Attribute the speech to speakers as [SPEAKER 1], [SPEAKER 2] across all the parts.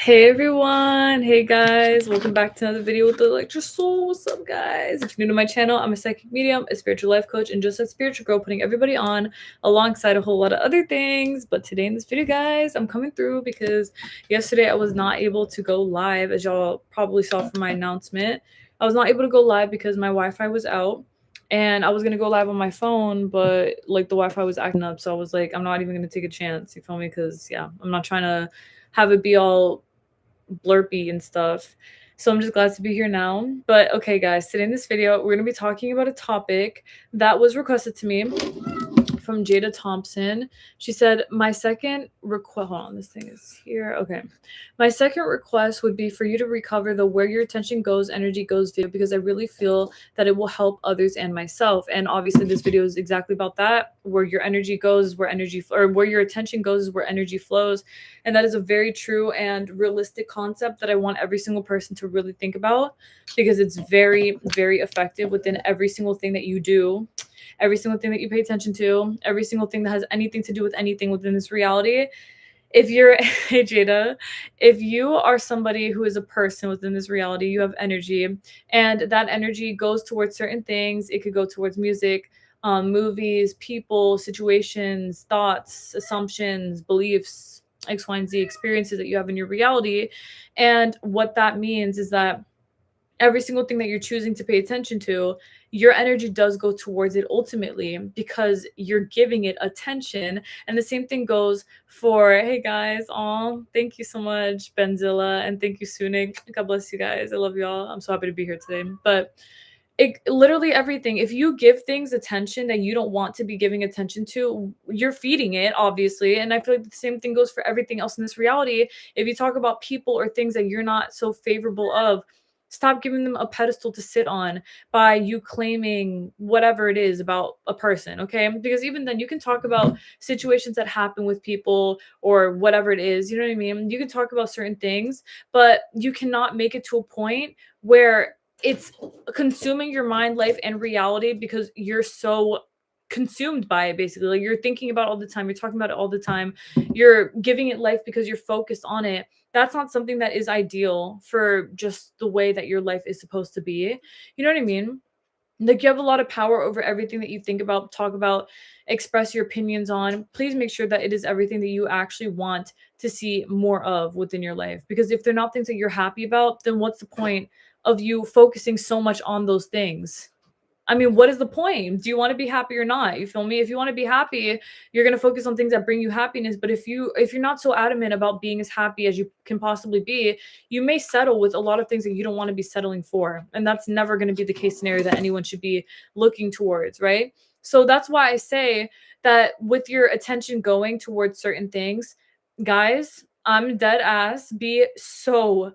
[SPEAKER 1] Hey everyone, hey guys, welcome back to another video with the electrasoul. What's up guys? If you're new to my channel, I'm a psychic medium, a spiritual life coach, and just a spiritual girl putting everybody on alongside a whole lot of other things. But today in this video guys, I'm coming through because yesterday I was not able to go live, as y'all probably saw from my announcement. I was not able to go live because my Wi-Fi was out. And I was gonna go live on my phone, but like the Wi-Fi was acting up, so I was like, I'm not even gonna take a chance, you feel me? Because yeah, I'm not trying to have it be all blurpy and stuff. So I'm just glad to be here now. But okay, guys, today in this video, we're going to be talking about a topic that was requested to me from Jada Thompson. She said, my second request, hold on, this thing is here. Okay. My second request would be for you to recover the where your attention goes, energy goes video, because I really feel that it will help others and myself. And obviously this video is exactly about that. Where your energy goes is where energy, or where your attention goes is where energy flows. And that is a very true and realistic concept that I want every single person to really think about, because it's very, very effective within every single thing that you do, every single thing that you pay attention to, every single thing that has anything to do with anything within this reality. If you're, hey Jada, if you are somebody who is a person within this reality, you have energy, and that energy goes towards certain things. It could go towards music, movies, people, situations, thoughts, assumptions, beliefs, X, Y, and Z experiences that you have in your reality. And what that means is that every single thing that you're choosing to pay attention to, your energy does go towards it ultimately because you're giving it attention. And the same thing goes for, hey guys, thank you so much, Benzilla, and thank you, Sunik. God bless you guys. I love y'all. I'm so happy to be here today. But it literally everything, if you give things attention that you don't want to be giving attention to, you're feeding it, obviously. And I feel like the same thing goes for everything else in this reality. If you talk about people or things that you're not so favorable of, stop giving them a pedestal to sit on by you claiming whatever it is about a person, okay? Because even then, you can talk about situations that happen with people or whatever it is, you know what I mean? You can talk about certain things, but you cannot make it to a point where it's consuming your mind, life, and reality because you're so consumed by it. Basically, like, you're thinking about it all the time, you're talking about it all the time, you're giving it life because you're focused on it. That's not something that is ideal for just the way that your life is supposed to be. You know what I mean? Like, you have a lot of power over everything that you think about, talk about, express your opinions on. Please make sure that it is everything that you actually want to see more of within your life, because if they're not things that you're happy about, then what's the point of you focusing so much on those things? I mean, what is the point? Do you want to be happy or not? You feel me? If you want to be happy, you're going to focus on things that bring you happiness. But if you're not so adamant about being as happy as you can possibly be, you may settle with a lot of things that you don't want to be settling for. And that's never going to be the case scenario that anyone should be looking towards, right? So that's why I say that with your attention going towards certain things, guys, I'm dead ass. Be so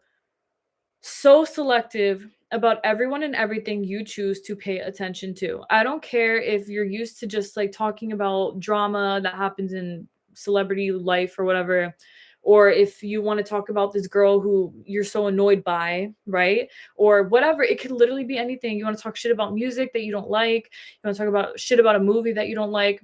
[SPEAKER 1] selective about everyone and everything you choose to pay attention to. I don't care if you're used to just like talking about drama that happens in celebrity life or whatever, or if you want to talk about this girl who you're so annoyed by, right? Or whatever. It could literally be anything. You want to talk shit about music that you don't like, you want to talk about shit about a movie that you don't like.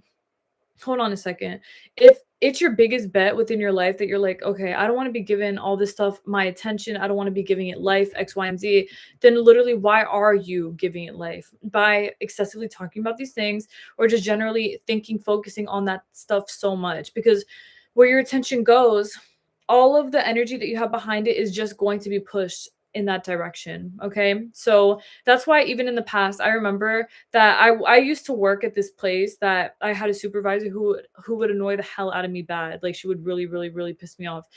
[SPEAKER 1] Hold on a second. If it's your biggest bet within your life that you're like, okay, I don't want to be giving all this stuff my attention, I don't want to be giving it life, X, Y, and Z, then literally, why are you giving it life? By excessively talking about these things, or just generally thinking, focusing on that stuff so much. Because where your attention goes, all of the energy that you have behind it is just going to be pushed in that direction. Okay. So that's why even in the past, I remember that I used to work at this place that I had a supervisor who would annoy the hell out of me bad. Like, she would really, really, really piss me off.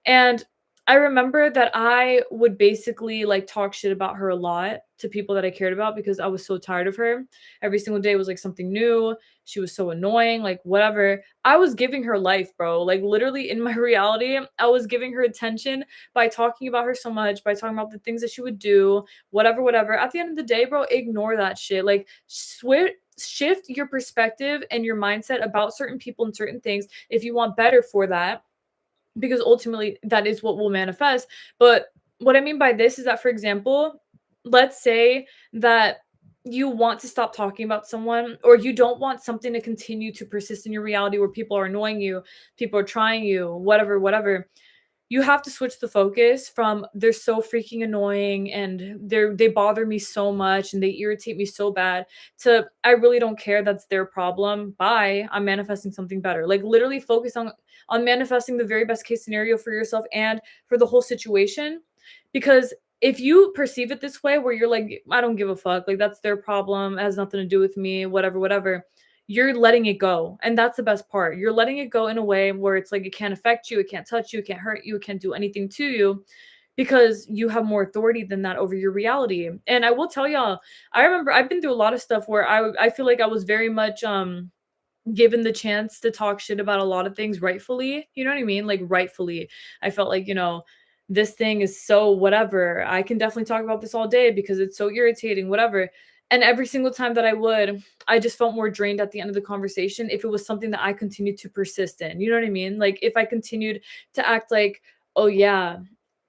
[SPEAKER 1] And I remember that I would basically like talk shit about her a lot to people that I cared about because I was so tired of her. Every single day was like something new. She was so annoying, like whatever. I was giving her life, bro. Like, literally in my reality, I was giving her attention by talking about her so much, by talking about the things that she would do, whatever, whatever. At the end of the day, bro, ignore that shit. Like, shift your perspective and your mindset about certain people and certain things if you want better for that, because ultimately that is what will manifest. But what I mean by this is that, for example, let's say that you want to stop talking about someone, or you don't want something to continue to persist in your reality where people are annoying you, people are trying you, whatever, whatever. you have to switch the focus from they're so freaking annoying and they bother me so much and they irritate me so bad to I really don't care, that's their problem. Bye. I'm manifesting something better. Like literally focus on manifesting the very best case scenario for yourself and for the whole situation. Because if you perceive it this way where you're like, I don't give a fuck, like that's their problem, it has nothing to do with me, whatever, whatever, you're letting it go. And that's the best part. You're letting it go in a way where it's like it can't affect you, it can't touch you, it can't hurt you, it can't do anything to you because you have more authority than that over your reality. And I will tell y'all, I remember I've been through a lot of stuff where I feel like I was very much given the chance to talk shit about a lot of things rightfully. You know what I mean? Like rightfully. I felt like, this thing is so whatever. I can definitely talk about this all day because it's so irritating, whatever. And every single time that I would, I just felt more drained at the end of the conversation if it was something that I continued to persist in. You know what I mean? Like if I continued to act like, oh yeah,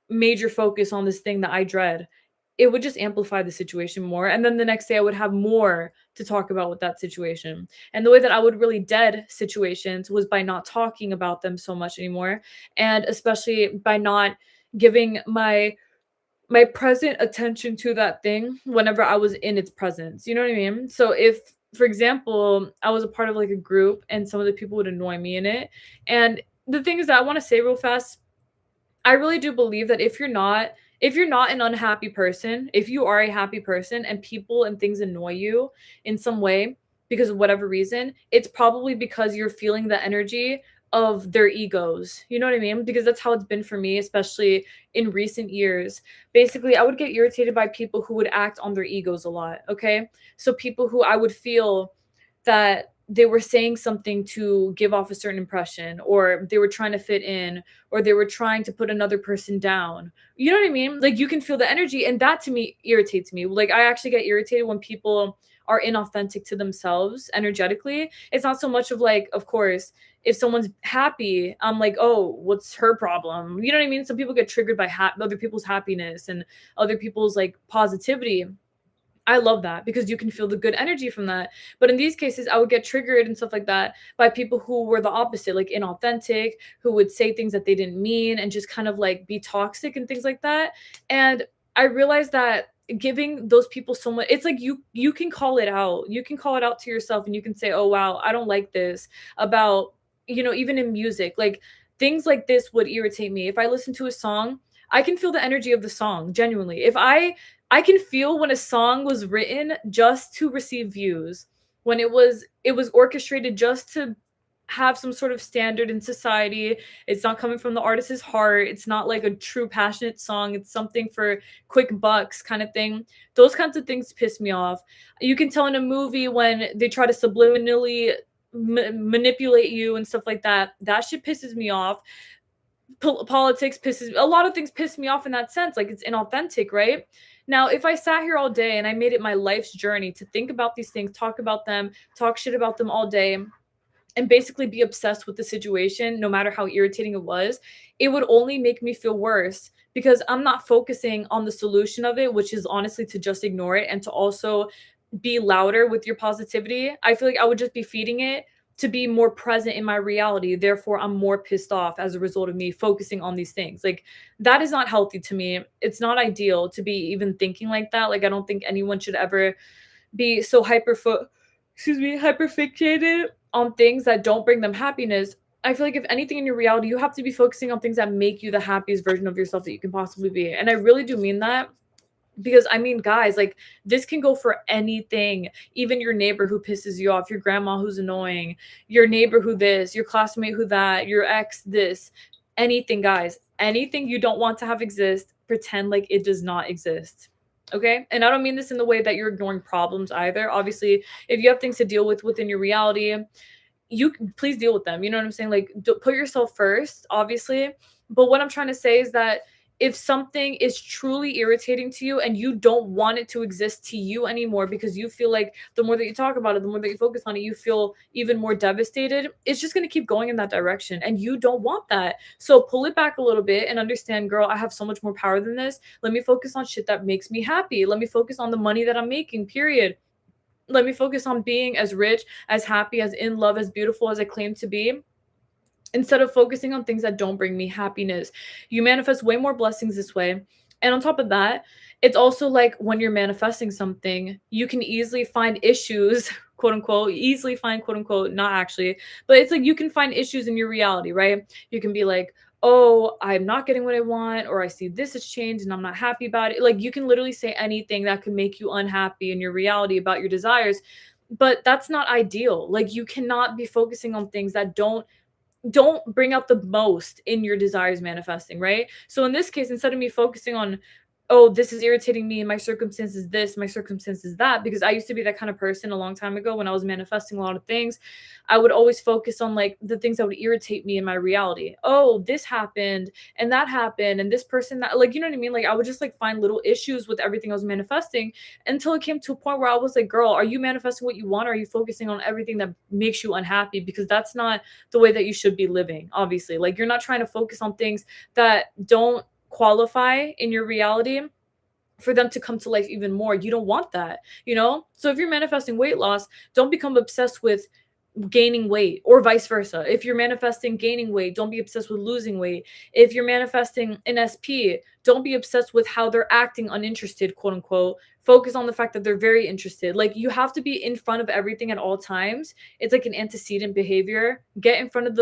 [SPEAKER 1] major focus on this thing that I dread, it would just amplify the situation more. And then the next day I would have more to talk about with that situation. And the way that I would really dead situations was by not talking about them so much anymore. And especially by not giving my present attention to that thing whenever I was in its presence. You know what I mean? So if for example, I was a part of like a group and some of the people would annoy me in it. And the thing is that I want to say real fast, I really do believe that if you're not an unhappy person, if you are a happy person and people and things annoy you in some way because of whatever reason, it's probably because you're feeling the energy of their egos. You know what I mean? Because that's how it's been for me, especially in recent years. Basically, I would get irritated by people who would act on their egos a lot, okay? So people who I would feel that they were saying something to give off a certain impression, or they were trying to fit in, or they were trying to put another person down. You know what I mean? Like you can feel the energy, and that to me irritates me. Like I actually get irritated when people are inauthentic to themselves energetically. It's not so much of like, of course, if someone's happy, I'm like, oh, what's her problem? You know what I mean? Some people get triggered by other people's happiness and other people's like positivity. I love that because you can feel the good energy from that. But in these cases, I would get triggered and stuff like that by people who were the opposite, like inauthentic, who would say things that they didn't mean and just kind of like be toxic and things like that. And I realized that giving those people so much, it's like you can call it out. You can call it out to yourself and you can say, "Oh wow, I don't like this." About, even in music, like things like this would irritate me. If I listen to a song, I can feel the energy of the song genuinely. If I can feel when a song was written just to receive views, when it was orchestrated just to have some sort of standard in society. It's not coming from the artist's heart. It's not like a true passionate song. It's something for quick bucks kind of thing. Those kinds of things piss me off. You can tell in a movie when they try to subliminally manipulate you and stuff like that. That shit pisses me off. Politics pisses, a lot of things piss me off in that sense, like it's inauthentic, right? Now if I sat here all day and I made it my life's journey to think about these things, talk about them, talk shit about them all day, and basically be obsessed with the situation no matter how irritating it was, it would only make me feel worse because I'm not focusing on the solution of it, which is honestly to just ignore it and to also be louder with your positivity. I feel like I would just be feeding it to be more present in my reality. Therefore, I'm more pissed off as a result of me focusing on these things. Like, that is not healthy to me. It's not ideal to be even thinking like that. Like, I don't think anyone should ever be so hyperfixated on things that don't bring them happiness. I feel like if anything in your reality, you have to be focusing on things that make you the happiest version of yourself that you can possibly be. And I really do mean that because I mean, guys, like this can go for anything. Even your neighbor who pisses you off, your grandma who's annoying, your neighbor who this, your classmate who that, your ex this, anything, guys. Anything you don't want to have exist, pretend like it does not exist. Okay? And I don't mean this in the way that you're ignoring problems either. Obviously, if you have things to deal with within your reality, you please deal with them. You know what I'm saying? Like, put yourself first, obviously. But what I'm trying to say is that if something is truly irritating to you and you don't want it to exist to you anymore because you feel like the more that you talk about it, the more that you focus on it, you feel even more devastated, it's just going to keep going in that direction. And you don't want that. So pull it back a little bit and understand, girl, I have so much more power than this. Let me focus on shit that makes me happy. Let me focus on the money that I'm making, period. Let me focus on being as rich, as happy, as in love, as beautiful as I claim to be. instead of focusing on things that don't bring me happiness. You manifest way more blessings this way. And on top of that, it's also like when you're manifesting something, you can easily find issues, quote unquote, easily find, quote unquote, not actually, but it's like you can find issues in your reality, right? You can be like, oh, I'm not getting what I want, or I see this has changed and I'm not happy about it. Like you can literally say anything that could make you unhappy in your reality about your desires, but that's not ideal. Like you cannot be focusing on things that don't bring out the most in your desires manifesting, right? So in this case, instead of me focusing on, oh, this is irritating me, my circumstance is this, my circumstance is that, because I used to be that kind of person a long time ago when I was manifesting a lot of things. I would always focus on like the things that would irritate me in my reality. Oh, this happened and this person that, like, you know what I mean? Like I would just like find little issues with everything I was manifesting until it came to a point where I was like, girl, are you manifesting what you want? Or are you focusing on everything that makes you unhappy? Because that's not the way that you should be living, obviously. Like you're not trying to focus on things that don't qualify in your reality for them to come to life even more. You don't want that, you know? So if you're manifesting weight loss, don't become obsessed with gaining weight, or vice versa. If you're manifesting gaining weight, don't be obsessed with losing weight. If you're manifesting an SP, don't be obsessed with how they're acting uninterested, quote unquote. Focus on the fact that they're very interested. Like you have to be in front of everything at all times. It's like an antecedent behavior. Get in front of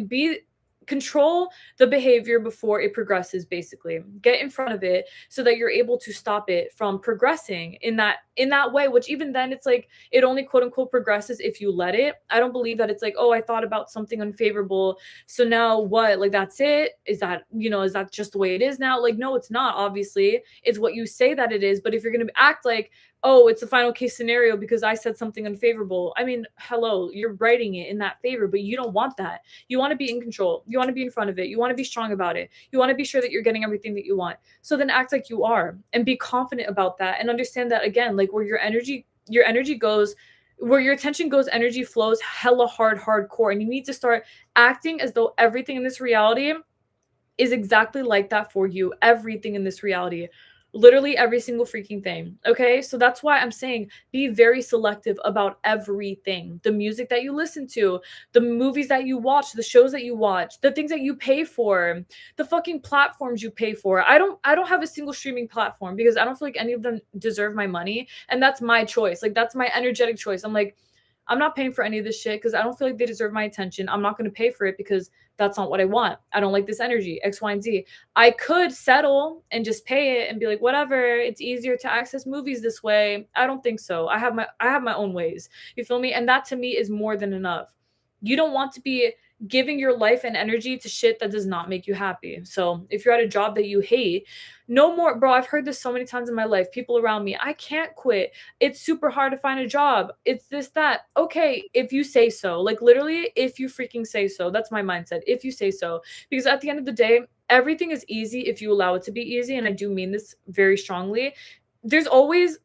[SPEAKER 1] be control the behavior before it progresses. Basically get in front of it so that you're able to stop it from progressing in that way, which even then it's like it only quote unquote progresses if you let it. I don't believe that it's like, oh, I thought about something unfavorable, so now what, like that's it, is that, you know, is that just the way it is now? Like no, it's not. Obviously it's what you say that it is. But if you're going to act like, oh, it's the final case scenario because I said something unfavorable, I mean, hello, you're writing it in that favor, but you don't want that. You want to be in control. You want to be in front of it. You want to be strong about it. You want to be sure that you're getting everything that you want. So then act like you are and be confident about that, and understand that, again, like where your energy goes, where your attention goes, energy flows hella hardcore. And you need to start acting as though everything in this reality is exactly like that for you. Everything in this reality. Literally every single freaking thing. Okay. So that's why I'm saying be very selective about everything. The music that you listen to, the movies that you watch, the shows that you watch, the things that you pay for, the fucking platforms you pay for. I don't have a single streaming platform because I don't feel like any of them deserve my money. And that's my choice. Like that's my energetic choice. I'm like, I'm not paying for any of this shit because I don't feel like they deserve my attention. I'm not going to pay for it because that's not what I want. I don't like this energy, X, Y, and Z. I could settle and just pay it and be like, whatever, it's easier to access movies this way. I don't think so. I have my own ways. You feel me? And that to me is more than enough. You don't want to be giving your life and energy to shit that does not make you happy. So if you're at a job that you hate, no more, bro. I've heard this so many times in my life. People around me, I can't quit. It's super hard to find a job. It's this, that. Okay, if you say so. Like literally, if you freaking say so. That's my mindset. If you say so. Because at the end of the day, everything is easy if you allow it to be easy. And I do mean this very strongly. There's always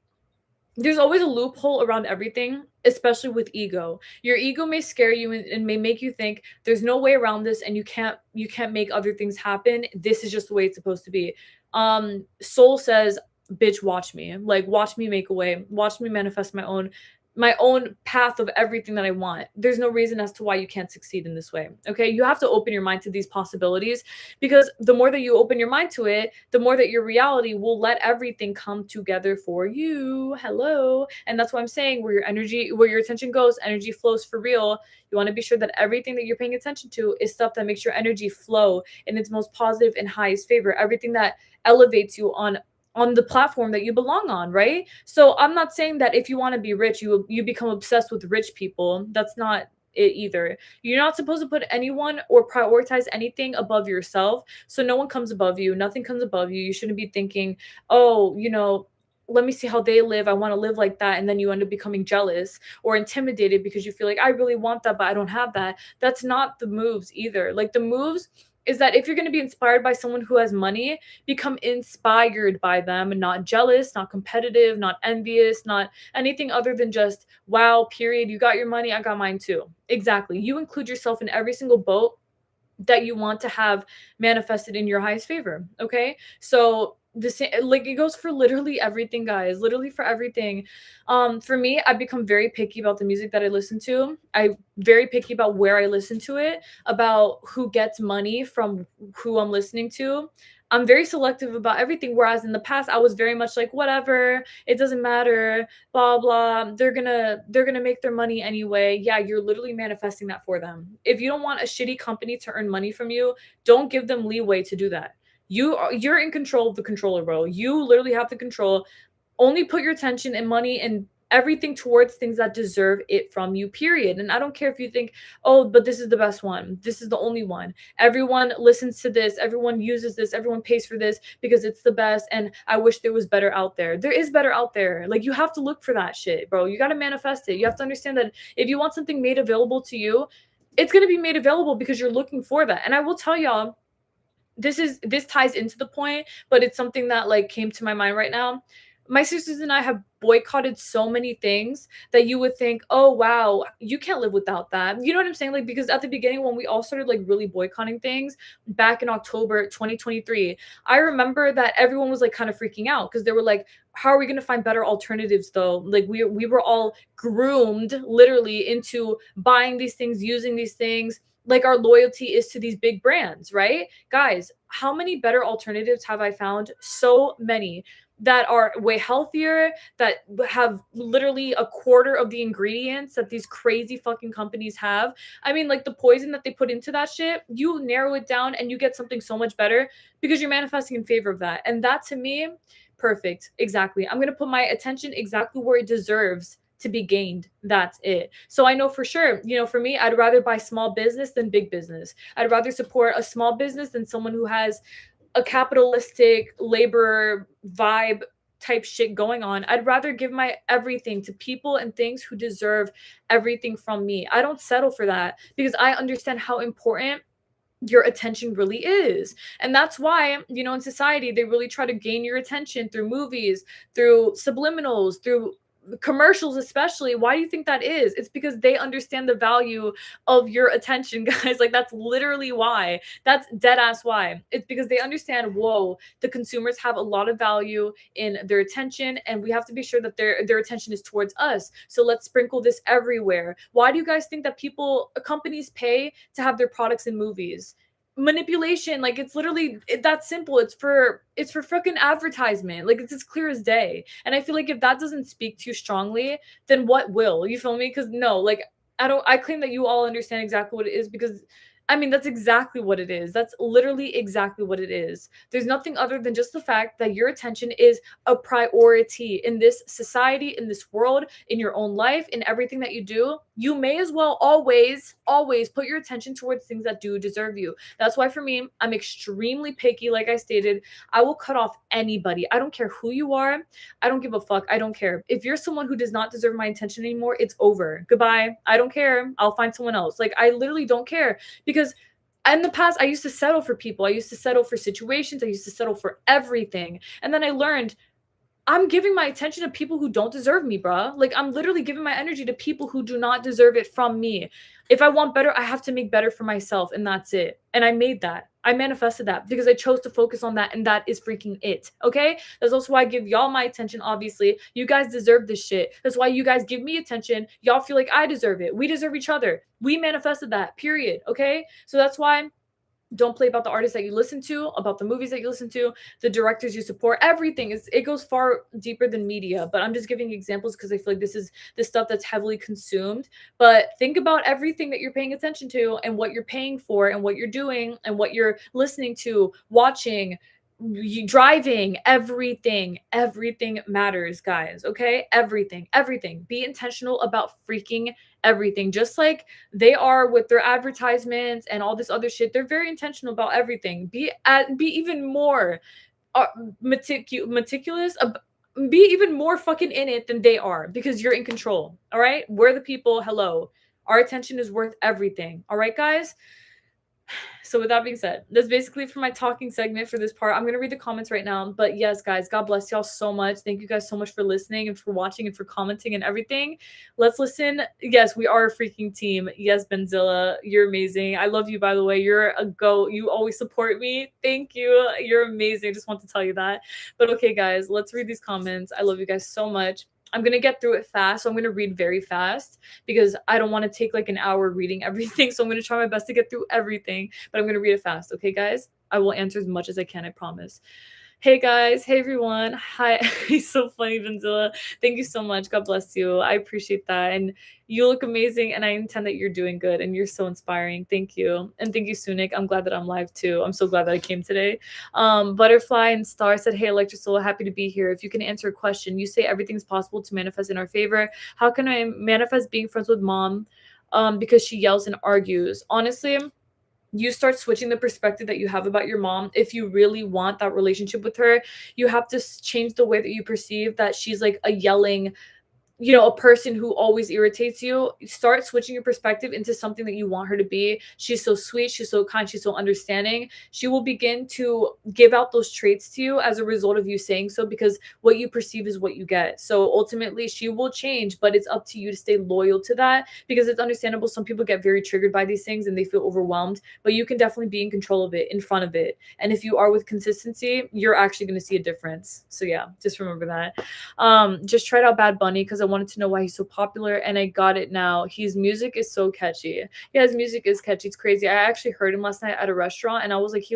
[SPEAKER 1] a loophole around everything, especially with ego. Your ego may scare you and may make you think there's no way around this and you can't make other things happen. This is just the way it's supposed to be. Soul says, bitch, watch me. Like watch me make a way. Watch me manifest my own path of everything that I want. There's no reason as to why you can't succeed in this way. Okay? You have to open your mind to these possibilities, because the more that you open your mind to it, the more that your reality will let everything come together for you. Hello. And that's why I'm saying where your attention goes, energy flows for real. You want to be sure that everything that you're paying attention to is stuff that makes your energy flow in its most positive and highest favor. Everything that elevates you on the platform that you belong on, right? So I'm not saying that if you want to be rich, you become obsessed with rich people. That's not it either. You're not supposed to put anyone or prioritize anything above yourself. So no one comes above you. Nothing comes above you. You shouldn't be thinking, oh, let me see how they live. I want to live like that. And then you end up becoming jealous or intimidated because you feel like I really want that, but I don't have that. That's not the moves either. Like the moves is that if you're going to be inspired by someone who has money, become inspired by them and not jealous, not competitive, not envious, not anything other than just, wow, period. You got your money, I got mine too. Exactly. You include yourself in every single boat that you want to have manifested in your highest favor. Okay. So the same, like, it goes for literally everything, guys, literally for everything. For me, I've become very picky about the music that I listen to. I'm very picky about where I listen to it, about who gets money from who I'm listening to. I'm very selective about everything, whereas in the past, I was very much like, "Whatever, it doesn't matter, blah, blah, they're gonna make their money anyway." Yeah, you're literally manifesting that for them. If you don't want a shitty company to earn money from you, don't give them leeway to do that. You're in control of the controller, bro. You literally have the control. Only put your attention and money and everything towards things that deserve it from you, period. And I don't care if you think, oh, but this is the best one, this is the only one, everyone listens to this, everyone uses this, everyone pays for this because it's the best, and I wish there was better out there. There is better out there. Like, you have to look for that shit, bro. You got to manifest it. You have to understand that if you want something made available to you, it's going to be made available because you're looking for that. And I will tell y'all, this ties into the point, but it's something that, like, came to my mind right now. My sisters and I have boycotted so many things that you would think, oh wow, you can't live without that. You know what I'm saying? Like, because at the beginning, when we all started like really boycotting things back in October 2023, I remember that everyone was like kind of freaking out because they were like, how are we going to find better alternatives though? Like, we were all groomed literally into buying these things, using these things. Like, our loyalty is to these big brands, right? Guys, how many better alternatives have I found? So many that are way healthier, that have literally a quarter of the ingredients that these crazy fucking companies have. I mean, like, the poison that they put into that shit, you narrow it down and you get something so much better because you're manifesting in favor of that. And that, to me, perfect. Exactly. I'm going to put my attention exactly where it deserves to be gained. That's it. So I know for sure, for me, I'd rather buy small business than big business. I'd rather support a small business than someone who has a capitalistic labor vibe type shit going on. I'd rather give my everything to people and things who deserve everything from me. I don't settle for that because I understand how important your attention really is. And that's why, in society, they really try to gain your attention through movies, through subliminals, through commercials especially. Why do you think that is? It's because they understand the value of your attention, guys. Like, that's literally why. That's dead ass why. It's because they understand, whoa, the consumers have a lot of value in their attention, and we have to be sure that their attention is towards us. So let's sprinkle this everywhere. Why do you guys think that companies pay to have their products in movies? Manipulation. Like, it's literally that simple. It's for fucking advertisement. Like, it's as clear as day. And I feel like if that doesn't speak too strongly, then what will? You feel me? Because no, like, I claim that you all understand exactly what it is, because I mean, that's exactly what it is. That's literally exactly what it is. There's nothing other than just the fact that your attention is a priority in this society, in this world, in your own life, in everything that you do. You may as well always put your attention towards things that do deserve you. That's why for me, I'm extremely picky. Like I stated, I will cut off anybody. I don't care who you are. I don't give a fuck. I don't care. If you're someone who does not deserve my attention anymore, it's over. Goodbye. I don't care. I'll find someone else. Like, I literally don't care, because in the past, I used to settle for people. I used to settle for situations. I used to settle for everything. And then I learned I'm giving my attention to people who don't deserve me, bruh. Like, I'm literally giving my energy to people who do not deserve it from me. If I want better, I have to make better for myself, and that's it. And I made that. I manifested that because I chose to focus on that, and that is freaking it. Okay? That's also why I give y'all my attention, obviously. You guys deserve this shit. That's why you guys give me attention. Y'all feel like I deserve it. We deserve each other. We manifested that, period. Okay? So that's why don't play about the artists that you listen to, about the movies that you listen to, the directors you support. Everything it goes far deeper than media. But I'm just giving examples because I feel like this is the stuff that's heavily consumed. But think about everything that you're paying attention to, and what you're paying for, and what you're doing, and what you're listening to, watching, driving. Everything matters, guys. Okay, everything. Be intentional about freaking everything, just like they are with their advertisements and all this other shit. They're very intentional about everything. Be even more uh, meticulous, be even more fucking in it than they are, because you're in control. All right, we're the people. Hello, our attention is worth everything. All right, guys. So with that being said, that's basically for my talking segment for this part. I'm gonna read the comments right now. But yes, guys, God bless y'all so much. Thank you guys so much for listening and for watching and for commenting and everything. Let's listen. Yes, we are a freaking team. Yes, Benzilla, you're amazing. I love you, by the way. You're a goat. You always support me. Thank you. You're amazing. I just want to tell you that. But okay, guys, let's read these comments. I love you guys so much. I'm gonna get through it fast, so I'm gonna read very fast because I don't want to take like an hour reading everything. So I'm gonna try my best to get through everything, but I'm gonna read it fast. Okay, guys? I will answer as much as I can, I promise. Hey guys, hey everyone. Hi. He's so funny, Benzilla. Thank you so much. God bless you. I appreciate that. And you look amazing, and I intend that you're doing good and you're so inspiring. Thank you. And thank you, Sunik. I'm glad that I'm live too. I'm so glad that I came today. Butterfly and Star said, hey, Electrasoul, happy to be here. If you can answer a question, you say everything's possible to manifest in our favor. How can I manifest being friends with mom? Because she yells and argues. Honestly, you start switching the perspective that you have about your mom. If you really want that relationship with her, you have to change the way that you perceive that she's like a yelling, a person who always irritates you. Start switching your perspective into something that you want her to be. She's so sweet, she's so kind, she's so understanding. She will begin to give out those traits to you as a result of you saying so, because what you perceive is what you get. So ultimately she will change, but it's up to you to stay loyal to that, because it's understandable some people get very triggered by these things and they feel overwhelmed, but you can definitely be in control of it, in front of it. And if you are with consistency, you're actually going to see a difference. So yeah, just remember that. Just tried out Bad Bunny because I wanted to know why he's so popular, and I got it now. His music is so catchy. Yeah, his music is catchy. It's crazy. I actually heard him last night at a restaurant, and I was like,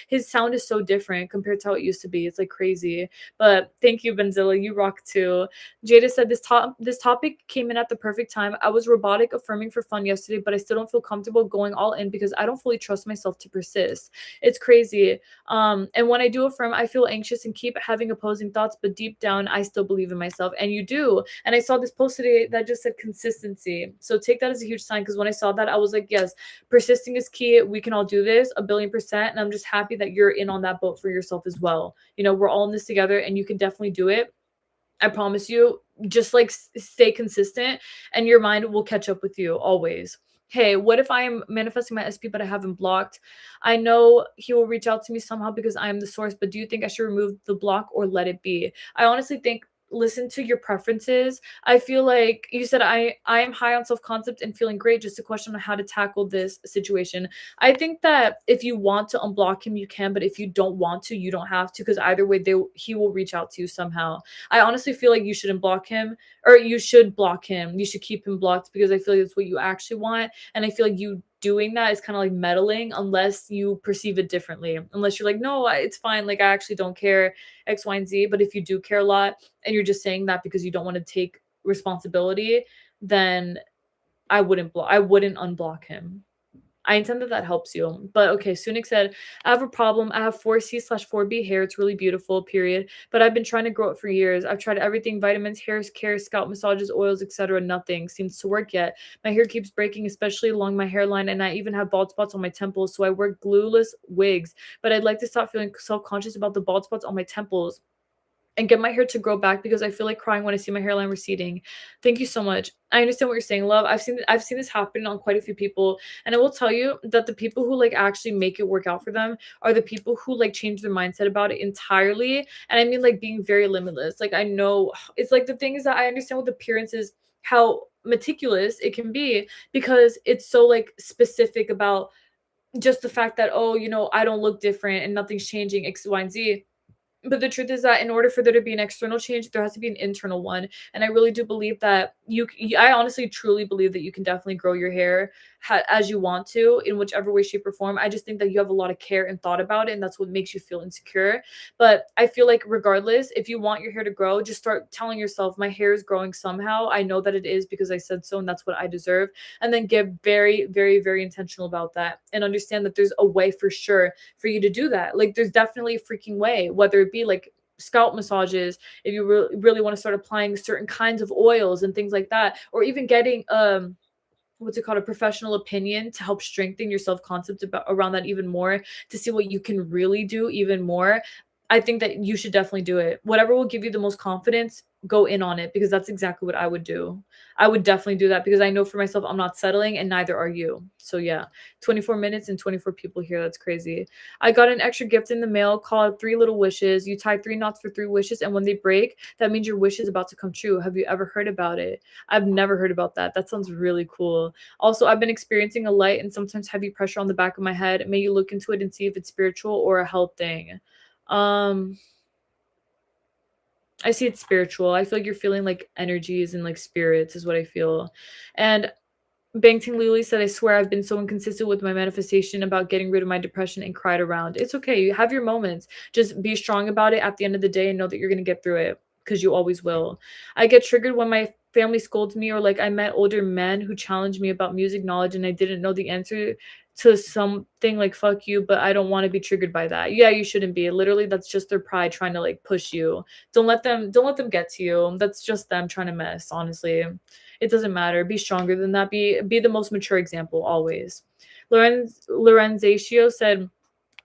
[SPEAKER 1] his sound is so different compared to how it used to be. It's like crazy. But thank you, Benzilla. You rock too. Jada said this topic came in at the perfect time. I was robotic affirming for fun yesterday, but I still don't feel comfortable going all in because I don't fully trust myself to persist. It's crazy. And when I do affirm, I feel anxious and keep having opposing thoughts, but deep down, I still believe in myself. And you do. And I saw this post today that just said consistency. So take that as a huge sign, because when I saw that, I was like, yes, persisting is key. We can all do this 1,000,000,000%. And I'm just happy that you're in on that boat for yourself as well. We're all in this together, and you can definitely do it. I promise you. Just like stay consistent, and your mind will catch up with you always. Hey, what if I am manifesting my SP but I haven't blocked? I know he will reach out to me somehow because I am the source, but do you think I should remove the block or let it be? I honestly think listen to your preferences. I feel like you said I am high on self-concept and feeling great, just a question on how to tackle this situation. I think that if you want to unblock him, you can, but if you don't want to, you don't have to, because either way he will reach out to you somehow. I honestly feel like you shouldn't block him, or you should block him. You should keep him blocked, because I feel like that's what you actually want. And I feel like you doing that is kind of like meddling, unless you perceive it differently. Unless you're like, no, it's fine. Like, I actually don't care X, Y, and Z. But if you do care a lot and you're just saying that because you don't want to take responsibility, then I wouldn't unblock him. I intend that helps you. But okay, Sunik said, I have a problem. I have 4C/4B hair. It's really beautiful, period. But I've been trying to grow it for years. I've tried everything, vitamins, hair care, scalp massages, oils, etc. Nothing seems to work yet. My hair keeps breaking, especially along my hairline, and I even have bald spots on my temples, so I wear glueless wigs. But I'd like to stop feeling self-conscious about the bald spots on my temples and get my hair to grow back, because I feel like crying when I see my hairline receding. Thank you so much. I understand what you're saying, love. I've seen this happen on quite a few people, and I will tell you that the people who like actually make it work out for them are the people who like change their mindset about it entirely. And I mean like being very limitless. Like, I know it's like, the thing is that I understand with appearances how meticulous it can be, because it's so like specific about just the fact that, oh, I don't look different and nothing's changing X, Y, and Z. But the truth is that in order for there to be an external change, there has to be an internal one. And I really do believe that I honestly truly believe that you can definitely grow your hair as you want to, in whichever way, shape, or form. I just think that you have a lot of care and thought about it, and that's what makes you feel insecure. But I feel like regardless, if you want your hair to grow, just start telling yourself, my hair is growing somehow. I know that it is because I said so, and that's what I deserve. And then get very, very, very intentional about that, and understand that there's a way for sure for you to do that. Like, there's definitely a freaking way, whether it be like scalp massages, if you really want to start applying certain kinds of oils and things like that, or even getting what's it called, a professional opinion to help strengthen your self-concept around that even more, to see what you can really do even more. I think that you should definitely do it. Whatever will give you the most confidence, go in on it because that's exactly what I would do. I would definitely do that because I know for myself I'm not settling and neither are you. So yeah, 24 minutes and 24 people here. That's crazy. I got an extra gift in the mail called Three Little Wishes. You tie three knots for three wishes, and when they break, that means your wish is about to come true. Have you ever heard about it? I've never heard about that. That sounds really cool. Also, I've been experiencing a light and sometimes heavy pressure on the back of my head. May you look into it and see if it's spiritual or a health thing. Um, I see it's spiritual. I feel like you're feeling like energies and like spirits is what I feel. And Bangting Lily said, I swear I've been so inconsistent with my manifestation about getting rid of my depression and cried around. It's okay. You have your moments. Just be strong about it at the end of the day and know that you're going to get through it because you always will. I get triggered when my family scolds me or like I met older men who challenged me about music knowledge and I didn't know the answer to something like fuck you, but I don't want to be triggered by that. Yeah, you shouldn't be. Literally, that's just their pride trying to like push you. Don't let them get to you. That's just them trying to mess, honestly. It doesn't matter. Be stronger than that. Be the most mature example always. Lorenzatio said,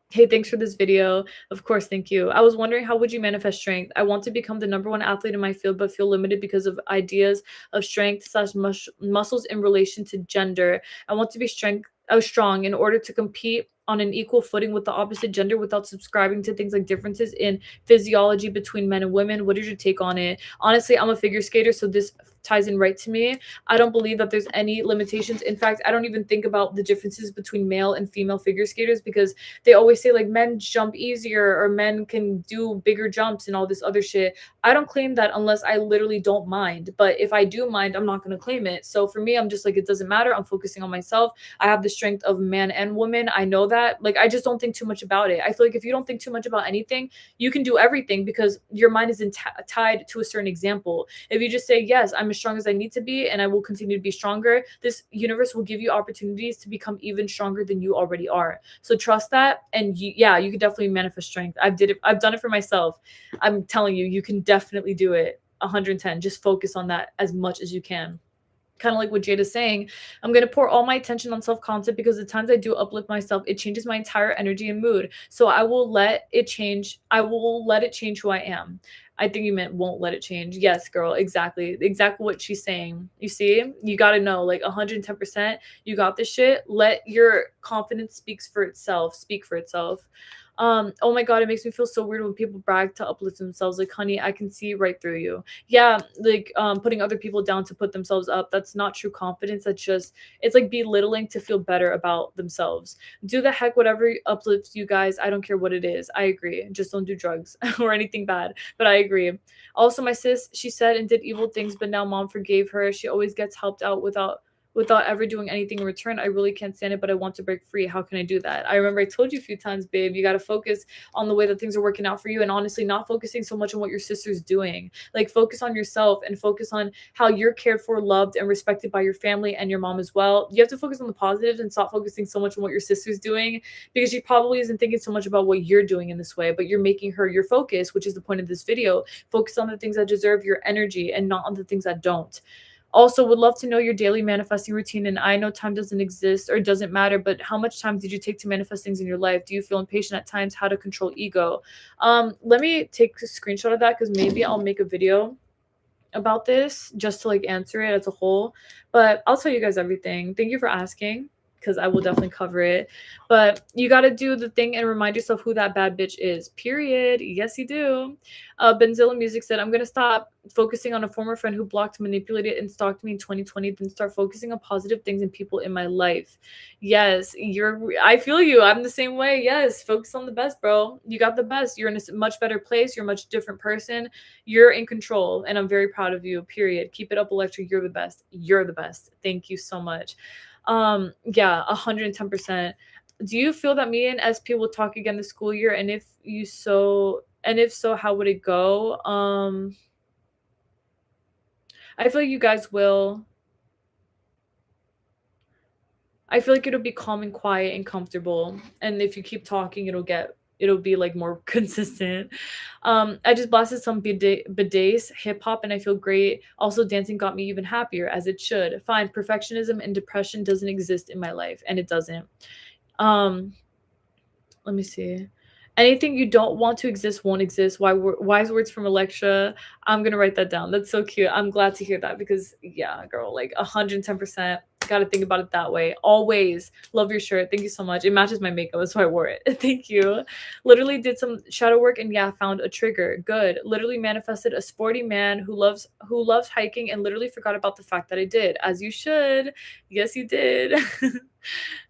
[SPEAKER 1] hey, thanks for this video. Of course, thank you. I was wondering, how would you manifest strength? I want to become the number one athlete in my field, but feel limited because of ideas of strength slash muscles in relation to gender. I want to be strong in order to compete on an equal footing with the opposite gender without subscribing to things like differences in physiology between men and women. What is your take on it? Honestly, I'm a figure skater, so this ties in right to me. I don't believe that there's any limitations. In fact, I don't even think about the differences between male and female figure skaters because they always say like men jump easier or men can do bigger jumps and all this other shit. I don't claim that unless I literally don't mind. But if I do mind, I'm not going to claim it. So for me, I'm just like, it doesn't matter. I'm focusing on myself. I have the strength of man and woman. I know that. Like, I just don't think too much about it. I feel like if you don't think too much about anything, you can do everything because your mind is tied to a certain example. If you just say, yes, I'm as strong as I need to be and I will continue to be stronger, this universe will give you opportunities to become even stronger than you already are. So trust that. And yeah, you can definitely manifest strength. I've done it for myself. I'm telling you, you can definitely do it. 110. Just focus on that as much as you can. Kind of like what Jada's saying, I'm going to pour all my attention on self-concept because the times I do uplift myself, it changes my entire energy and mood. So I will let it change. I will let it change who I am. I think you meant won't let it change. Yes, girl, exactly. Exactly what she's saying. You see, you got to know like 110%. You got this shit. Let your confidence speak for itself. Oh my god, it makes me feel so weird when people brag to uplift themselves. Like, honey, I can see right through you. Yeah, like putting other people down to put themselves up. That's not true confidence. That's just it's like belittling to feel better about themselves. Do the heck whatever uplifts you guys. I don't care what it is. I agree. Just don't do drugs or anything bad. But I agree. Also, my sis, she said and did evil things, but now mom forgave her. She always gets helped out without ever doing anything in return. I really can't stand it, but I want to break free. How can I do that? I remember I told you a few times, babe, you got to focus on the way that things are working out for you and honestly not focusing so much on what your sister's doing. Like focus on yourself and focus on how you're cared for, loved, and respected by your family and your mom as well. You have to focus on the positives and stop focusing so much on what your sister's doing because she probably isn't thinking so much about what you're doing in this way, but you're making her your focus, which is the point of this video. Focus on the things that deserve your energy and not on the things that don't. Also, would love to know your daily manifesting routine. And I know time doesn't exist or doesn't matter, but how much time did you take to manifest things in your life? Do you feel impatient at times? How to control ego? Let me take a screenshot of that because maybe I'll make a video about this just to like answer it as a whole. But I'll tell you guys everything. Thank you for asking because I will definitely cover it. But you got to do the thing and remind yourself who that bad bitch is. Period. Yes, you do. Benzilla Music said, I'm going to stop focusing on a former friend who blocked, manipulated, and stalked me in 2020, then start focusing on positive things and people in my life. Yes, I feel you. I'm the same way. Yes, focus on the best, bro. You got the best. You're in a much better place. You're a much different person. You're in control, and I'm very proud of you. Period. Keep it up, Electra. You're the best. You're the best. Thank you so much. Yeah, 110%. Do you feel that me and SP will talk again this school year? And if so, how would it go? I feel like you guys will. I feel like it'll be calm and quiet and comfortable. And if you keep talking, it'll be like more consistent. I just blasted some bidets, hip hop, and I feel great. Also, dancing got me even happier, as it should. Fine, perfectionism and depression doesn't exist in my life, and it doesn't. Um, Let me see. Anything you don't want to exist won't exist. Wise words from Electra. I'm gonna write that down. That's so cute. I'm glad to hear that because yeah, girl, like 110%. Gotta think about it that way. Always. Love your shirt. Thank you so much. It matches my makeup. That's why I wore it. Thank you. Literally did some shadow work and yeah, found a trigger. Good. Literally manifested a sporty man who loves hiking and literally forgot about the fact that I did. As you should. Yes, you did.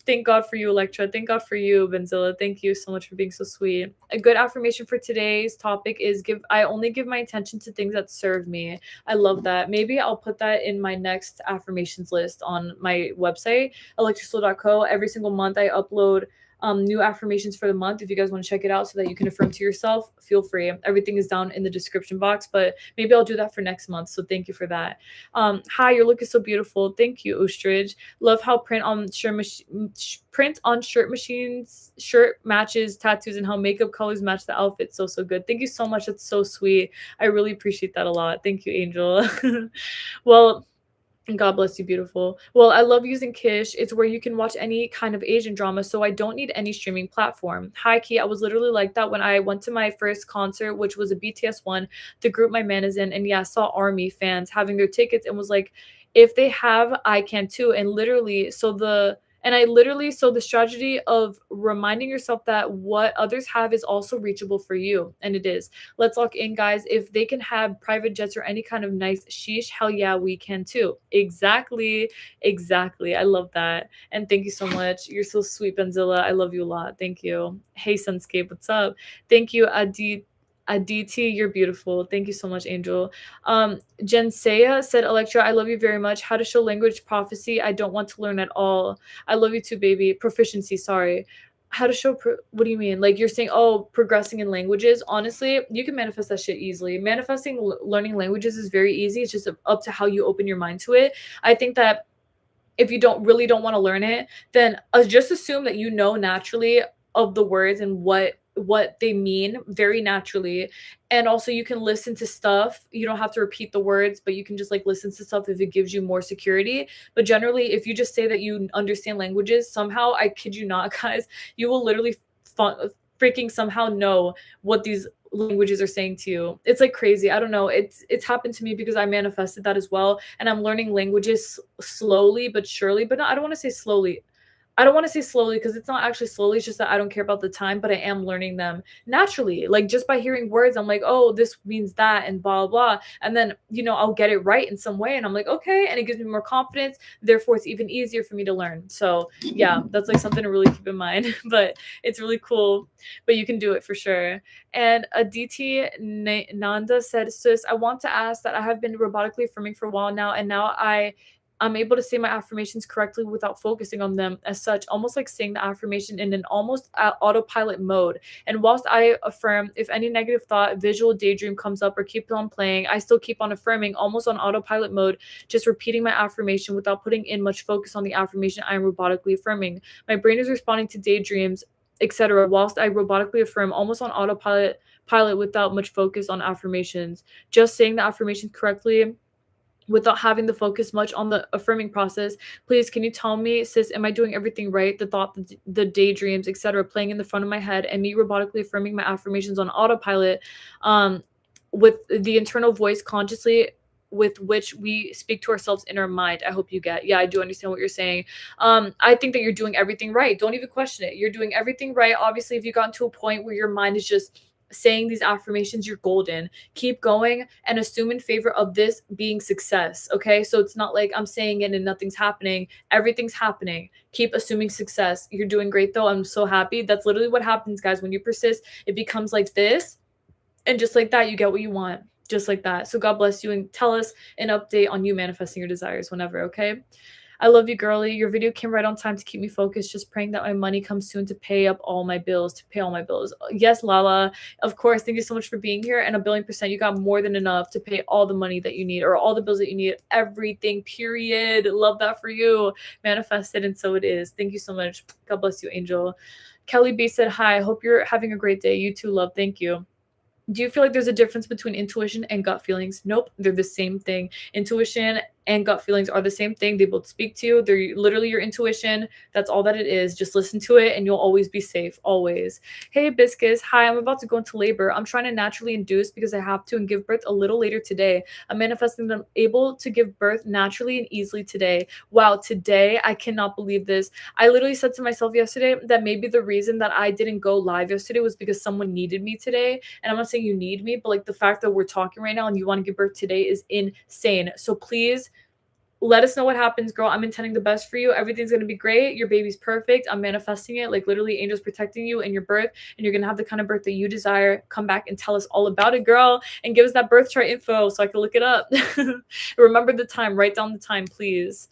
[SPEAKER 1] Thank God for you, Electra. Thank God for you, Benzilla. Thank you so much for being so sweet. A good affirmation for today's topic is I only give my attention to things that serve me. I love that. Maybe I'll put that in my next affirmations list on my website, electrasoul.co. Every single month I upload new affirmations for the month. If you guys want to check it out so that you can affirm to yourself, feel free. Everything is down in the description box, but maybe I'll do that for next month. So thank you for that. Hi, your look is so beautiful. Thank you, Ostrich. Love how print on shirt machines, shirt matches tattoos, and how makeup colors match the outfit. So good. Thank you so much. That's so sweet. I really appreciate that a lot. Thank you, Angel. Well, God bless you, beautiful. Well, I love using Kish. It's where you can watch any kind of Asian drama, so I don't need any streaming platform. High key, I was literally like that when I went to my first concert, which was a BTS one, the group my man is in, and yeah, saw ARMY fans having their tickets and was like, if they have, I can too. And literally, so the strategy of reminding yourself that what others have is also reachable for you, and it is. Let's lock in, guys. If they can have private jets or any kind of nice sheesh, hell yeah, we can too. Exactly. Exactly. I love that. And thank you so much. You're so sweet, Benzilla. I love you a lot. Thank you. Hey, Sunscape, what's up? Thank you, Aditi. You're beautiful. Thank you so much, Angel. Jensea said, Electra, I love you very much. How to show language prophecy. I don't want to learn at all. I love you too, baby. Proficiency, sorry. How to show what do you mean? Like you're saying, oh, progressing in languages. Honestly, you can manifest that shit easily. Manifesting learning languages is very easy. It's just up to how you open your mind to it. I think that if you don't want to learn it, then just assume that you know naturally of the words and what they mean very naturally. And also you can listen to stuff. You don't have to repeat the words, but you can just like listen to stuff if it gives you more security. But generally, if you just say that you understand languages, somehow, I kid you not, guys, you will literally freaking somehow know what these languages are saying to you. It's like crazy. I don't know. It's happened to me because I manifested that as well, and I'm learning languages slowly but surely. But no, I don't want to say slowly. I don't want to say slowly because it's not actually slowly. It's just that I don't care about the time, but I am learning them naturally. Like just by hearing words, I'm like, oh, this means that and blah, blah. And then, I'll get it right in some way. And I'm like, okay. And it gives me more confidence. Therefore, it's even easier for me to learn. So yeah, that's like something to really keep in mind. But it's really cool. But you can do it for sure. And Aditi Nanda said, sis, I want to ask that I have been robotically affirming for a while now. And now I'm able to say my affirmations correctly without focusing on them as such, almost like saying the affirmation in an almost autopilot mode. And whilst I affirm, if any negative thought, visual daydream comes up or keeps on playing, I still keep on affirming almost on autopilot mode, just repeating my affirmation without putting in much focus on the affirmation I am robotically affirming. My brain is responding to daydreams, etc., whilst I robotically affirm almost on autopilot without much focus on affirmations. Just saying the affirmations correctly without having the focus much on the affirming process. Please, can you tell me, sis, am I doing everything right? The thought, the daydreams, etc., playing in the front of my head, and me robotically affirming my affirmations on autopilot, with the internal voice consciously with which we speak to ourselves in our mind. I hope you get. Yeah, I do understand what you're saying. I think that you're doing everything right. Don't even question it. You're doing everything right. Obviously, if you got to a point where your mind is just saying these affirmations, you're golden. Keep going and assume in favor of this being success. Okay, so it's not like I'm saying it and nothing's happening. Everything's happening. Keep assuming success. You're doing great though. I'm so happy. That's literally what happens, guys. When you persist, it becomes like this, and just like that, you get what you want. Just like that. So God bless you, and tell us an update on you manifesting your desires whenever. Okay. I love you, girly. Your video came right on time to keep me focused. Just praying that my money comes soon to pay all my bills. Yes, Lala. Of course. Thank you so much for being here. And 1,000,000,000%, you got more than enough to pay all the money that you need, or all the bills that you need. Everything, period. Love that for you. Manifested, and so it is. Thank you so much. God bless you, Angel. Kelly B said, hi. I hope you're having a great day. You too, love. Thank you. Do you feel like there's a difference between intuition and gut feelings? Nope, they're the same thing. Intuition and gut feelings are the same thing. They both speak to you. They're literally your intuition. That's all that it is. Just listen to it and you'll always be safe. Always. Hey, Hibiscus. Hi, I'm about to go into labor. I'm trying to naturally induce because I have to and give birth a little later today. I'm manifesting that I'm able to give birth naturally and easily today. Wow, today, I cannot believe this. I literally said to myself yesterday that maybe the reason that I didn't go live yesterday was because someone needed me today. And I'm not saying you need me, but like the fact that we're talking right now and you want to give birth today is insane. So please let us know what happens, girl. I'm intending the best for you. Everything's going to be great. Your baby's perfect. I'm manifesting it. Like literally angels protecting you in your birth, and you're going to have the kind of birth that you desire. Come back and tell us all about it, girl, and give us that birth chart info so I can look it up. Remember the time. Write down the time, please.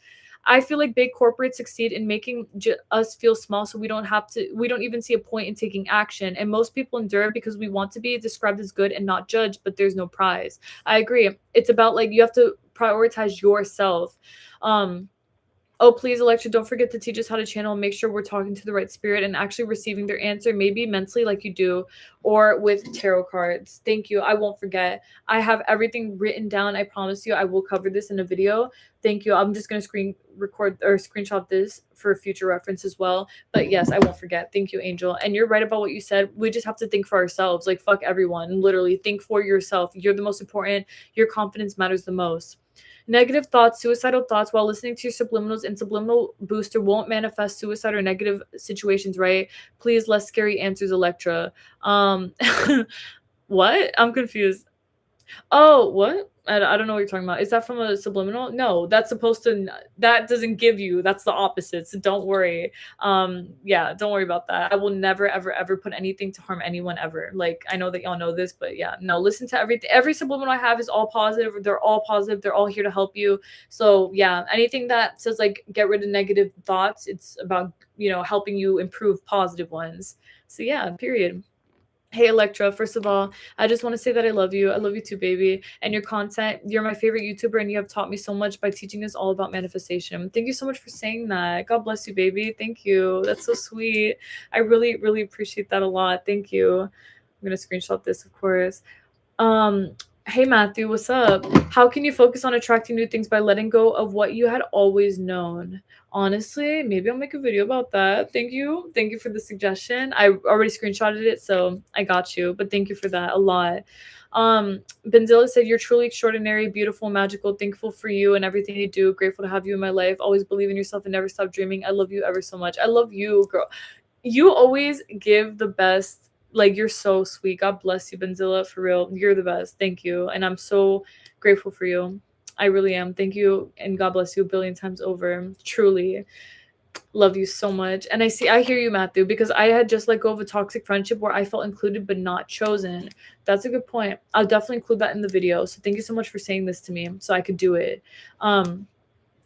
[SPEAKER 1] I feel like big corporates succeed in making us feel small, so we don't even see a point in taking action. And most people endure because we want to be described as good and not judged, but there's no prize. I agree. It's about like you have to prioritize yourself. Oh, please, Alexa, don't forget to teach us how to channel and make sure we're talking to the right spirit and actually receiving their answer, maybe mentally like you do, or with tarot cards. Thank you. I won't forget. I have everything written down. I promise you I will cover this in a video. Thank you. I'm just going to screenshot this for future reference as well. But yes, I won't forget. Thank you, Angel. And you're right about what you said. We just have to think for ourselves. Like, fuck everyone. Literally, think for yourself. You're the most important. Your confidence matters the most. Negative thoughts, suicidal thoughts while listening to your subliminals and subliminal booster won't manifest suicide or negative situations, right? Please, less scary answers, Electra. What? I'm confused. Oh, what? I don't know what you're talking about. Is that from a subliminal? No, that's supposed to, that doesn't give you, that's the opposite. So don't worry. Yeah, don't worry about that. I will never, ever, ever put anything to harm anyone ever. Like, I know that y'all know this, but yeah, no, listen to everything. Every subliminal I have is all positive. They're all positive. They're all here to help you. So yeah, anything that says like, get rid of negative thoughts, it's about, helping you improve positive ones. So yeah, period. Hey, Electra, first of all, I just want to say that I love you. I love you too, baby. And your content, you're my favorite YouTuber, and you have taught me so much by teaching us all about manifestation. Thank you so much for saying that. God bless you, baby. Thank you. That's so sweet. I really, really appreciate that a lot. Thank you. I'm going to screenshot this, of course. Hey, Matthew, what's up? How can you focus on attracting new things by letting go of what you had always known? Honestly, maybe I'll make a video about that. Thank you. Thank you for the suggestion. I already screenshotted it, so I got you. But thank you for that a lot. Benzilla said, you're truly extraordinary, beautiful, magical, thankful for you and everything you do. Grateful to have you in my life. Always believe in yourself and never stop dreaming. I love you ever so much. I love you, girl. You always give the best. Like, you're so sweet. God bless you, Benzilla, for real. You're the best. Thank you. And I'm so grateful for you. I really am. Thank you, and God bless you a billion times over. Truly love you so much. And I hear you, Matthew, because I had just let go of a toxic friendship where I felt included but not chosen. That's a good point. I'll definitely include that in the video. So thank you so much for saying this to me so I could do it.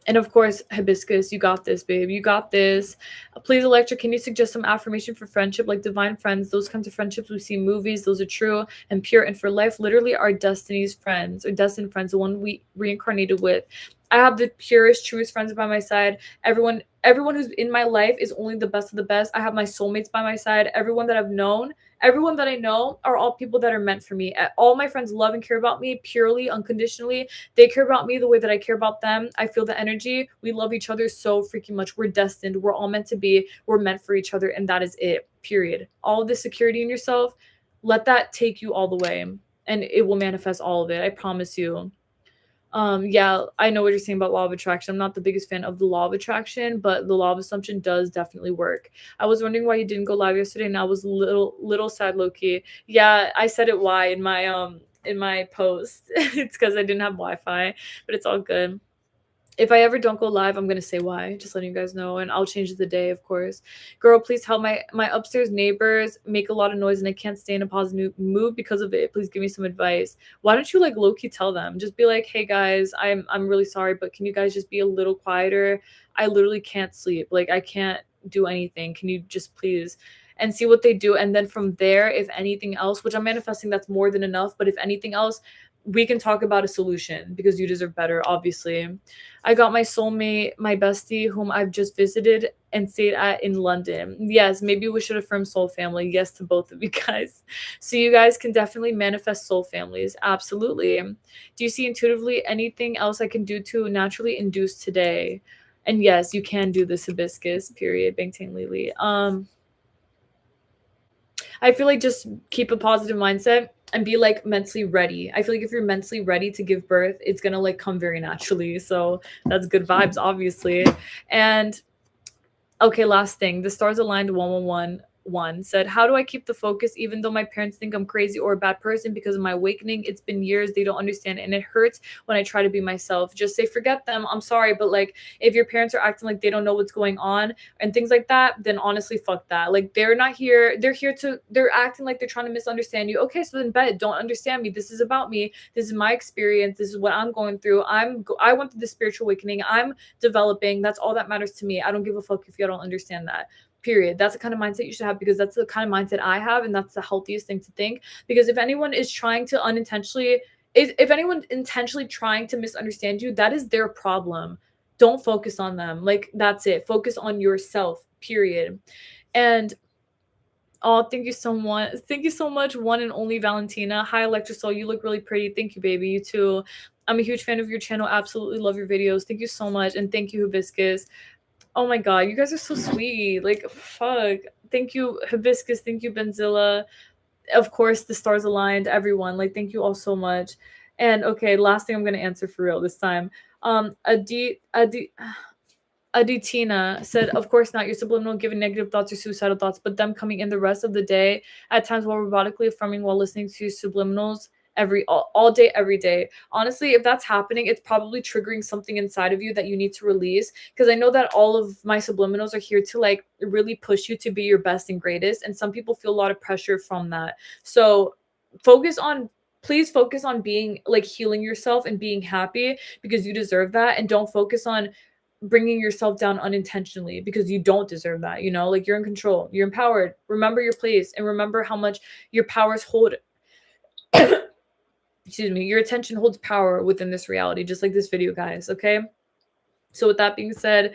[SPEAKER 1] And of course, Hibiscus, you got this, babe. You got this. Please, Electra, can you suggest some affirmation for friendship, like divine friends? Those kinds of friendships we see in movies, those are true and pure. And for life, literally our destiny's friends or destined friends, the one we reincarnated with. I have the purest, truest friends by my side. Everyone who's in my life is only the best of the best. I have my soulmates by my side. Everyone that I know are all people that are meant for me. All my friends love and care about me purely, unconditionally. They care about me the way that I care about them. I feel the energy. We love each other so freaking much. We're destined. We're all meant to be. We're meant for each other. And that is it, period. All of the security in yourself, let that take you all the way. And it will manifest all of it. I promise you. Yeah, I know what you're saying about law of attraction. I'm not the biggest fan of the law of attraction, but the law of assumption does definitely work. I was wondering why you didn't go live yesterday, and I was little sad, low key. Yeah, I said it why in my post. It's because I didn't have Wi-Fi, but it's all good. If I ever don't go live, I'm going to say why. Just letting you guys know. And I'll change the day, of course. Girl, please help. My upstairs neighbors make a lot of noise and I can't stay in a positive mood because of it. Please give me some advice. Why don't you like low-key tell them? Just be like, hey guys, I'm really sorry, but can you guys just be a little quieter? I literally can't sleep. Like, I can't do anything. Can you just please? And see what they do. And then from there, if anything else, which I'm manifesting that's more than enough, but if anything else, we can talk about a solution because you deserve better, obviously. I got my soulmate, my bestie, whom I've just visited and stayed at in London. Yes, maybe we should affirm soul family. Yes to both of you guys. So you guys can definitely manifest soul families. Absolutely. Do you see intuitively anything else I can do to naturally induce today? And yes, you can do this hibiscus, period. Bangtang Lily. I feel like just keep a positive mindset and be like mentally ready. I feel like if you're mentally ready to give birth, it's gonna like come very naturally. So that's good vibes, obviously. And okay, last thing. The stars aligned 1111 said, how do I keep the focus even though my parents think I'm crazy or a bad person because of my awakening? It's been years. They don't understand. And it hurts when I try to be myself. Just say, forget them. I'm sorry. But like, if your parents are acting like they don't know what's going on and things like that, then honestly, fuck that. Like, they're not here. They're acting like they're trying to misunderstand you. Okay, so then bet, don't understand me. This is about me. This is my experience. This is what I'm going through. I went through the spiritual awakening. I'm developing. That's all that matters to me. I don't give a fuck if you don't understand that, period. That's the kind of mindset you should have, because that's the kind of mindset I have, and that's the healthiest thing to think. Because if anyone is trying to unintentionally, if anyone intentionally trying to misunderstand you, that is their problem. Don't focus on them. Like, that's it. Focus on yourself, period. And oh, thank you so much. Thank you so much, one and only Valentina. Hi, Electrasoul. You look really pretty. Thank you, baby. You too. I'm a huge fan of your channel. Absolutely love your videos. Thank you so much. And thank you, Hibiscus. Oh my god, you guys are so sweet. Like, fuck. Thank you, Hibiscus. Thank you, Benzilla. Of course, the stars aligned. Everyone. Like, thank you all so much. And okay, last thing I'm gonna answer for real this time. Aditina said, of course not. Your subliminal giving negative thoughts or suicidal thoughts, but them coming in the rest of the day, at times while robotically affirming while listening to subliminals all day, every day. Honestly, if that's happening, it's probably triggering something inside of you that you need to release. Because I know that all of my subliminals are here to like really push you to be your best and greatest. And some people feel a lot of pressure from that. So please focus on being like healing yourself and being happy, because you deserve that. And don't focus on bringing yourself down unintentionally, because you don't deserve that. You know, like, you're in control, you're empowered. Remember your place, and remember how much your powers hold excuse me, your attention holds power within this reality, just like this video, guys. Okay, so with that being said,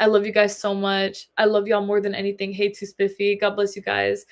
[SPEAKER 1] I love you guys so much. I love y'all more than anything. Hey, too spiffy. God bless you guys.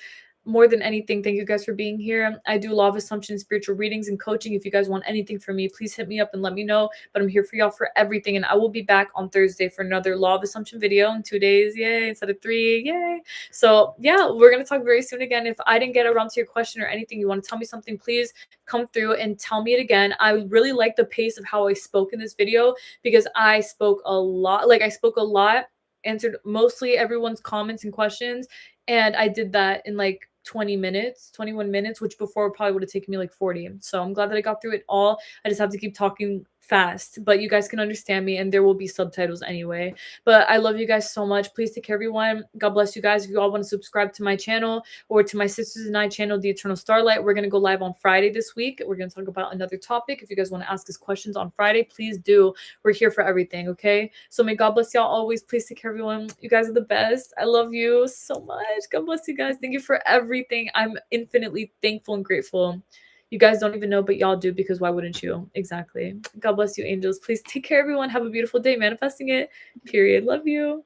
[SPEAKER 1] More than anything, thank you guys for being here. I do law of assumption, spiritual readings, and coaching. If you guys want anything from me, please hit me up and let me know. But I'm here for y'all for everything. And I will be back on Thursday for another law of assumption video in 2 days. Yay, instead of 3. Yay. So yeah, we're going to talk very soon again. If I didn't get around to your question or anything, you want to tell me something, please come through and tell me it again. I really like the pace of how I spoke in this video, because I spoke a lot. Like, I spoke a lot, answered mostly everyone's comments and questions, and I did that in like 20 minutes, 21 minutes, which before probably would have taken me like 40. So I'm glad that I got through it all. I just have to keep talking fast, but you guys can understand me, and there will be subtitles anyway. But I love you guys so much. Please take care, everyone. God bless you guys. If you all want to subscribe to my channel or to my Sisters and I channel, The Eternal Starlight, we're going to go live on Friday this week. We're going to talk about another topic. If you guys want to ask us questions on Friday, please do. We're here for everything, okay? So may God bless y'all always. Please take care, everyone. You guys are the best. I love you so much. God bless you guys. Thank you for everything. I'm infinitely thankful and grateful. You guys don't even know, but y'all do, because why wouldn't you? Exactly. God bless you, angels. Please take care, everyone. Have a beautiful day manifesting it. Period. Love you.